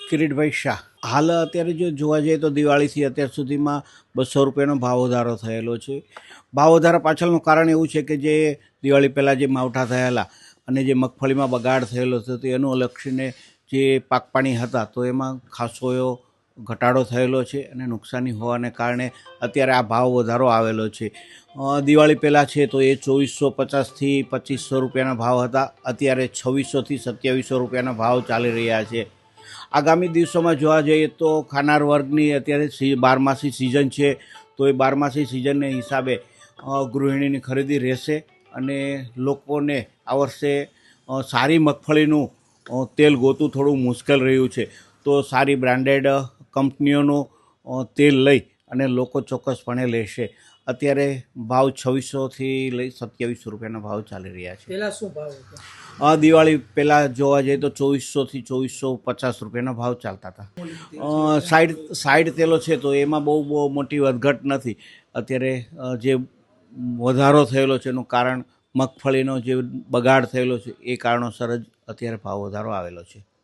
કિરીટભાઈ શાહ. હાલ અત્યારે જો જોવા જઈએ તો દિવાળીથી અત્યાર સુધીમાં 200 રૂપિયાનો ભાવ વધારો થયેલો છે. ભાવ વધારા પાછળનું કારણ એવું છે કે જે દિવાળી પહેલાં જે માવઠા થયેલા અને જે મગફળીમાં બગાડ થયેલો હતો તે એનું અલક્ષીને જે પાક પાણી હતા તો એમાં ખાસો એવો ઘટાડો થયેલો છે અને નુકસાની હોવાને કારણે અત્યારે આ ભાવ વધારો આવેલો છે. દિવાળી પહેલાં છે તો એ 2450થી 2500 રૂપિયાના ભાવ હતા. અત્યારે 2600થી 2700 રૂપિયાના ભાવ ચાલી રહ્યા છે. આગામી દિવસોમાં જોવા જઈએ તો ખાનાર વર્ગની અત્યારે બારમાસી સિઝન છે તો એ બારમાસી સિઝનને હિસાબે ગૃહિણીની ખરીદી રહેશે અને લોકોને આ વર્ષે સારી મગફળીનું તેલ ગોતવું થોડું મુશ્કેલ રહ્યું છે. તો સારી બ્રાન્ડેડ કંપનીઓનું તેલ લઈ અને લોકો ચોક્કસપણે લેશે. અત્યારે ભાવ 2600થી લઈ 2700 રૂપિયાના ભાવ ચાલી રહ્યા છે. પહેલા શું ભાવ હતો? દિવાળી પહેલાં જોવા જઈએ તો 2400થી 2450 રૂપિયાના ભાવ ચાલતા હતા. સાઈડ તેલો છે તો એમાં બહુ મોટી વધઘટ નથી. અત્યારે જે વધારો થયેલો છે એનું કારણ મગફળીનો જે બગાડ થયેલો છે એ કારણોસર જ અત્યારે ભાવ વધારો આવેલો છે.